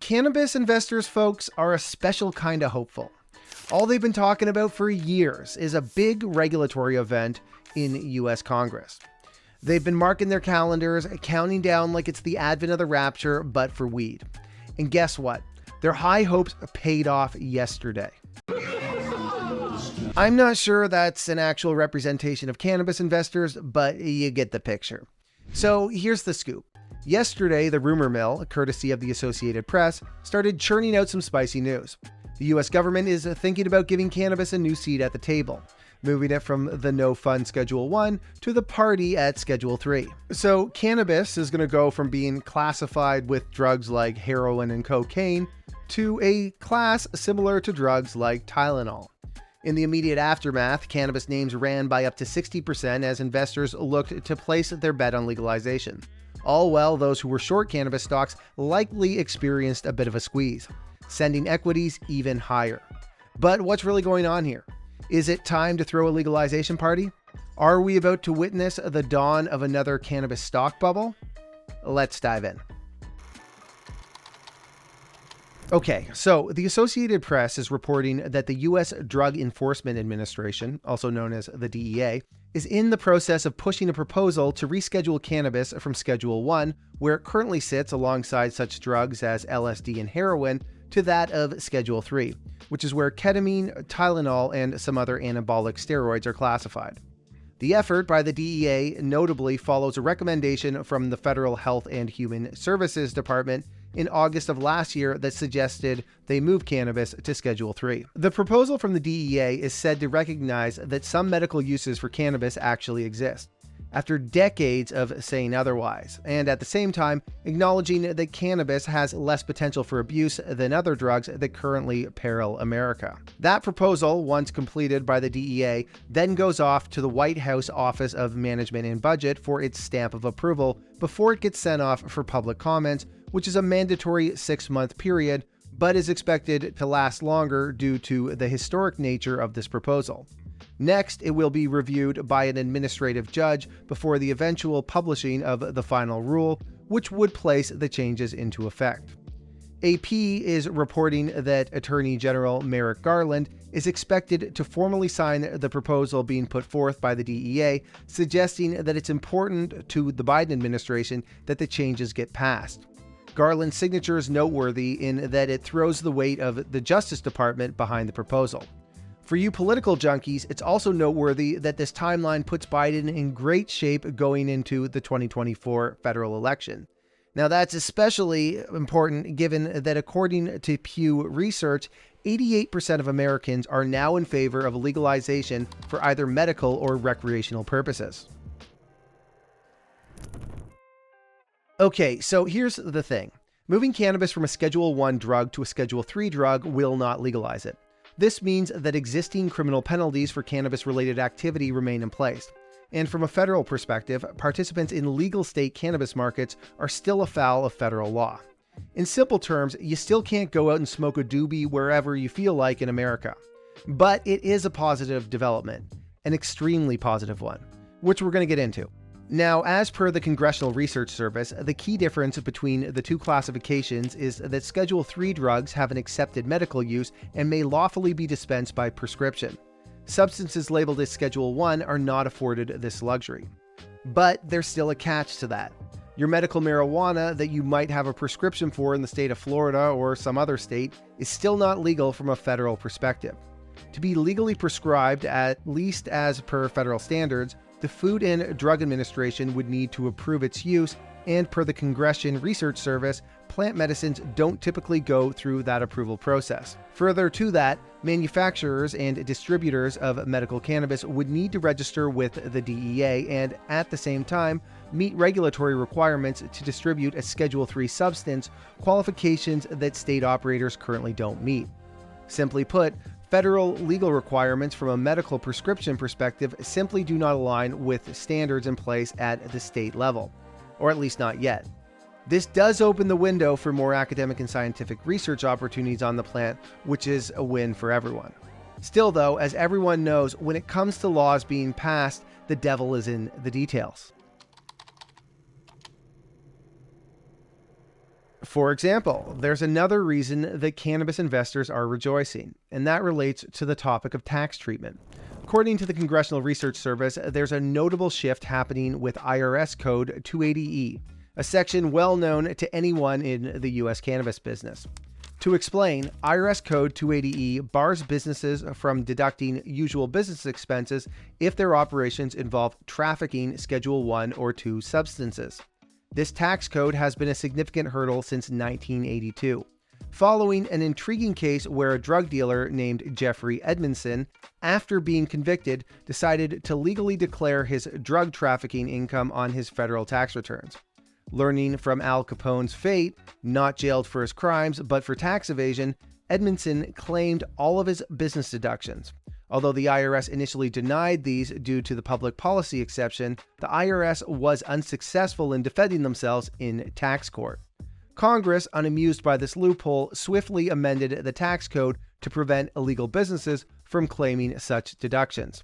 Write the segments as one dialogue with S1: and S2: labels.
S1: Cannabis investors, folks, are a special kind of hopeful. All they've been talking about for years is a big regulatory event in US Congress. They've been marking their calendars, counting down like it's the advent of the rapture, but for weed. And guess what? Their high hopes paid off yesterday. I'm not sure that's an actual representation of cannabis investors, but you get the picture. So here's the scoop. Yesterday, the rumor mill, courtesy of the Associated Press, started churning out some spicy news. The US government is thinking about giving cannabis a new seat at the table, moving it from the no-fun Schedule 1 to the party at Schedule 3. So cannabis is going to go from being classified with drugs like heroin and cocaine to a class similar to drugs like Tylenol. In the immediate aftermath, cannabis names ran by up to 60% as investors looked to place their bet on legalization. All while those who were short cannabis stocks likely experienced a bit of a squeeze, sending equities even higher. But what's really going on here? Is it time to throw a legalization party? Are we about to witness the dawn of another cannabis stock bubble? Let's dive in. Okay, so the Associated Press is reporting that the U.S. Drug Enforcement Administration, also known as the DEA, is in the process of pushing a proposal to reschedule cannabis from Schedule 1, where it currently sits alongside such drugs as LSD and heroin, to that of Schedule 3, which is where ketamine, Tylenol, and some other anabolic steroids are classified. The effort by the DEA notably follows a recommendation from the Federal Health and Human Services Department in August of last year that suggested they move cannabis to Schedule 3. The proposal from the DEA is said to recognize that some medical uses for cannabis actually exist, after decades of saying otherwise, and at the same time acknowledging that cannabis has less potential for abuse than other drugs that currently peril America. That proposal, once completed by the DEA, then goes off to the White House Office of Management and Budget for its stamp of approval before it gets sent off for public comment, which is a mandatory 6-month period, but is expected to last longer due to the historic nature of this proposal. Next, it will be reviewed by an administrative judge before the eventual publishing of the final rule, which would place the changes into effect. AP is reporting that Attorney General Merrick Garland is expected to formally sign the proposal being put forth by the DEA, suggesting that it's important to the Biden administration that the changes get passed. Garland's signature is noteworthy in that it throws the weight of the Justice Department behind the proposal. For you political junkies, it's also noteworthy that this timeline puts Biden in great shape going into the 2024 federal election. Now, that's especially important given that according to Pew Research, 88% of Americans are now in favor of legalization for either medical or recreational purposes. Okay, so here's the thing. Moving cannabis from a Schedule 1 drug to a Schedule 3 drug will not legalize it. This means that existing criminal penalties for cannabis-related activity remain in place. And from a federal perspective, participants in legal state cannabis markets are still afoul of federal law. In simple terms, you still can't go out and smoke a doobie wherever you feel like in America. But it is a positive development, an extremely positive one, which we're going to get into. Now, as per the Congressional Research Service, the key difference between the two classifications is that Schedule 3 drugs have an accepted medical use and may lawfully be dispensed by prescription. Substances labeled as Schedule 1 are not afforded this luxury. But there's still a catch to that. Your medical marijuana that you might have a prescription for in the state of Florida or some other state is still not legal from a federal perspective. To be legally prescribed, at least as per federal standards, the Food and Drug Administration would need to approve its use, and per the Congressional Research Service, plant medicines don't typically go through that approval process. Further to that, manufacturers and distributors of medical cannabis would need to register with the DEA and, at the same time, meet regulatory requirements to distribute a Schedule 3 substance, qualifications that state operators currently don't meet. Simply put, federal legal requirements from a medical prescription perspective simply do not align with standards in place at the state level, or at least not yet. This does open the window for more academic and scientific research opportunities on the plant, which is a win for everyone. Still though, as everyone knows, when it comes to laws being passed, the devil is in the details. For example, there's another reason that cannabis investors are rejoicing, and that relates to the topic of tax treatment. According to the Congressional Research Service, there's a notable shift happening with IRS Code 280E, a section well known to anyone in the U.S. cannabis business. To explain, IRS Code 280E bars businesses from deducting usual business expenses if their operations involve trafficking Schedule 1 or 2 substances. This tax code has been a significant hurdle since 1982. Following an intriguing case where a drug dealer named Jeffrey Edmondson, after being convicted, decided to legally declare his drug trafficking income on his federal tax returns. Learning from Al Capone's fate, not jailed for his crimes but for tax evasion, Edmondson claimed all of his business deductions. Although the IRS initially denied these due to the public policy exception, the IRS was unsuccessful in defending themselves in tax court. Congress, unamused by this loophole, swiftly amended the tax code to prevent illegal businesses from claiming such deductions.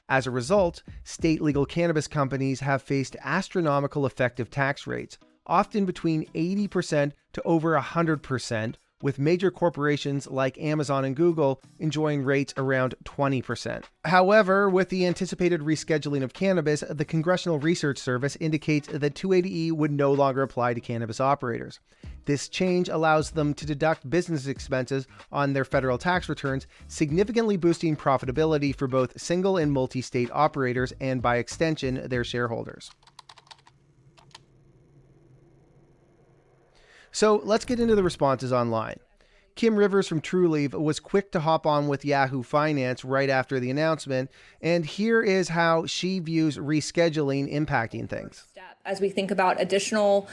S1: As a result, state legal cannabis companies have faced astronomical effective tax rates, often between 80% to over 100%, with major corporations like Amazon and Google enjoying rates around 20%. However, with the anticipated rescheduling of cannabis, the Congressional Research Service indicates that 280E would no longer apply to cannabis operators. This change allows them to deduct business expenses on their federal tax returns, significantly boosting profitability for both single and multi-state operators and, by extension, their shareholders. So let's get into the responses online. Kim Rivers from TrueLeave was quick to hop on with Yahoo Finance right after the announcement, and here is how she views rescheduling impacting things.
S2: As we think about additional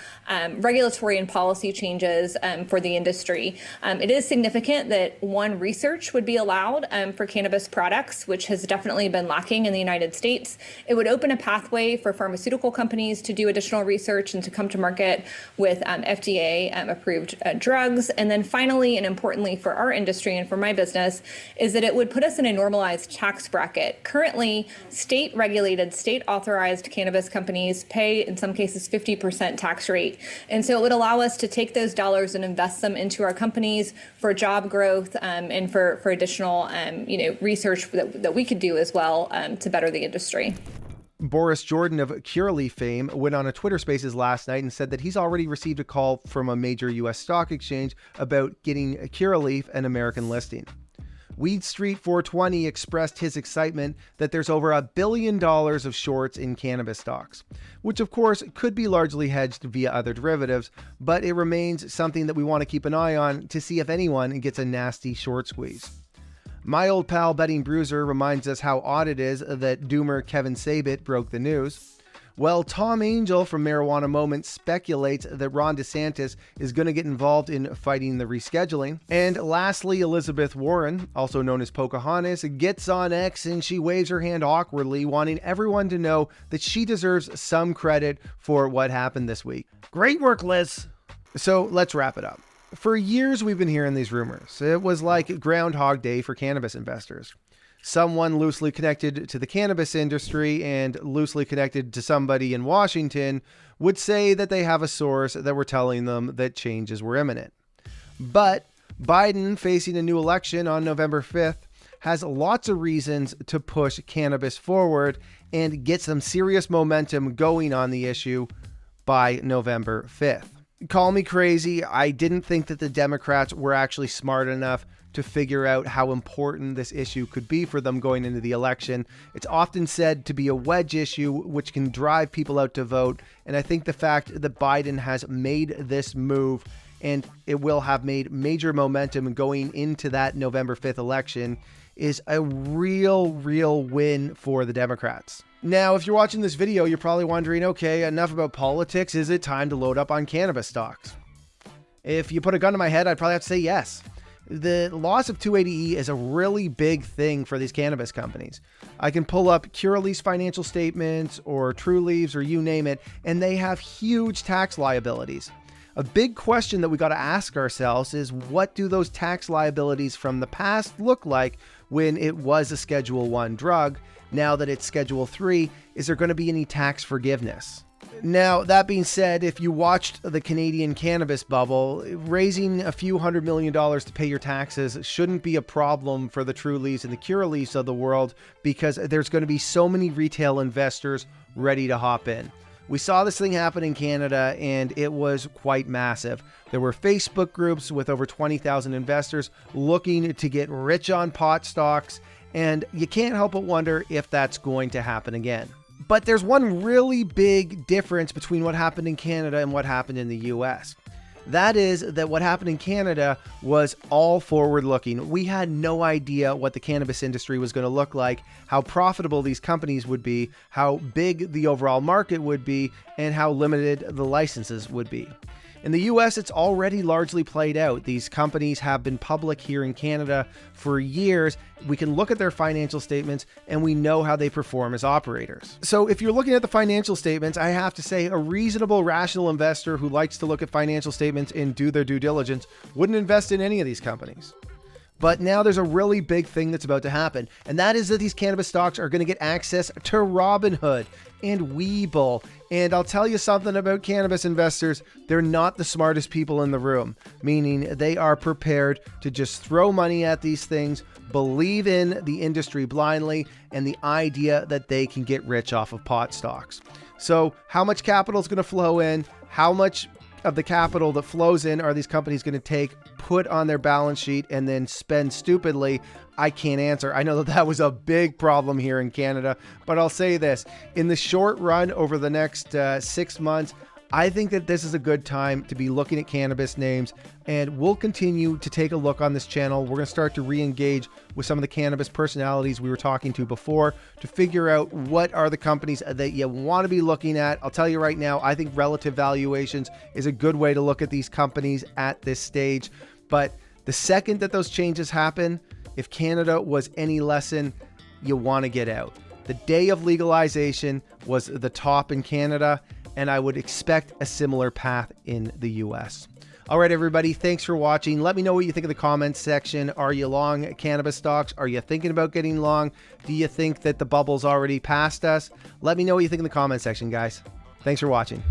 S2: regulatory and policy changes for the industry, it is significant that research would be allowed for cannabis products, which has definitely been lacking in the United States. It would open a pathway for pharmaceutical companies to do additional research and to come to market with FDA-approved drugs. And then finally, and importantly for our industry and for my business, is that it would put us in a normalized tax bracket. Currently, state-regulated, state-authorized cannabis companies pay, in some cases, 50% tax rate. And so it would allow us to take those dollars and invest them into our companies for job growth and for additional research that we could do as well to better the industry.
S1: Boris Jordan of Curaleaf fame went on a Twitter Spaces last night and said that he's already received a call from a major U.S. stock exchange about getting Curaleaf an American listing. Weed Street 420 expressed his excitement that there's over $1 billion of shorts in cannabis stocks, which of course could be largely hedged via other derivatives, but it remains something that we want to keep an eye on to see if anyone gets a nasty short squeeze. My old pal Betting Bruiser reminds us how odd it is that doomer Kevin Sabet broke the news. Well, Tom Angel from Marijuana Moment speculates that Ron DeSantis is going to get involved in fighting the rescheduling. And lastly, Elizabeth Warren, also known as Pocahontas, gets on X and she waves her hand awkwardly, wanting everyone to know that she deserves some credit for what happened this week. Great work, Liz! So let's wrap it up. For years, we've been hearing these rumors. It was like Groundhog Day for cannabis investors. Someone loosely connected to the cannabis industry and loosely connected to somebody in Washington would say that they have a source that were telling them that changes were imminent. But Biden, facing a new election on November 5th, has lots of reasons to push cannabis forward and get some serious momentum going on the issue by November 5th. Call me crazy. I didn't think that the Democrats were actually smart enough to figure out how important this issue could be for them going into the election. It's often said to be a wedge issue, which can drive people out to vote. And I think the fact that Biden has made this move and it will have made major momentum going into that November 5th election is a real win for the Democrats. Now, if you're watching this video, you're probably wondering, okay, enough about politics. Is it time to load up on cannabis stocks? If you put a gun to my head, I'd probably have to say yes. The loss of 280E is a really big thing for these cannabis companies. I can pull up Curaleaf's financial statements or TrueLeaf's or you name it, and they have huge tax liabilities. A big question that we got to ask ourselves is, what do those tax liabilities from the past look like when it was a Schedule 1 drug? Now that it's Schedule 3, is there going to be any tax forgiveness? Now, that being said, if you watched the Canadian cannabis bubble, raising a few $100 million to pay your taxes shouldn't be a problem for the Trulies and the Curaleafs of the world, because there's going to be so many retail investors ready to hop in. We saw this thing happen in Canada, and it was quite massive. There were Facebook groups with over 20,000 investors looking to get rich on pot stocks, and you can't help but wonder if that's going to happen again. But there's one really big difference between what happened in Canada and what happened in the US. That is that what happened in Canada was all forward-looking. We had no idea what the cannabis industry was going to look like, how profitable these companies would be, how big the overall market would be, and how limited the licenses would be. In the US, it's already largely played out. These companies have been public here in Canada for years. We can look at their financial statements and we know how they perform as operators. So if you're looking at the financial statements, I have to say a reasonable, rational investor who likes to look at financial statements and do their due diligence wouldn't invest in any of these companies. But now there's a really big thing that's about to happen, and that is that these cannabis stocks are going to get access to Robinhood and Webull. And I'll tell you something about cannabis investors, they're not the smartest people in the room, meaning they are prepared to just throw money at these things, believe in the industry blindly, and the idea that they can get rich off of pot stocks. So how much capital is going to flow in? How much of the capital that flows in are these companies going to take, put on their balance sheet, and then spend stupidly? I can't answer. I know that was a big problem here in Canada, but I'll say this. In the short run, over the next 6 months, I think that this is a good time to be looking at cannabis names, and we'll continue to take a look on this channel. We're going to start to re-engage with some of the cannabis personalities we were talking to before to figure out what are the companies that you want to be looking at. I'll tell you right now, I think relative valuations is a good way to look at these companies at this stage. But the second that those changes happen, if Canada was any lesson, you want to get out. The day of legalization was the top in Canada, and I would expect a similar path in the US. All right, everybody, thanks for watching. Let me know what you think in the comments section. Are you long cannabis stocks? Are you thinking about getting long? Do you think that the bubble's already past us? Let me know what you think in the comments section, guys. Thanks for watching.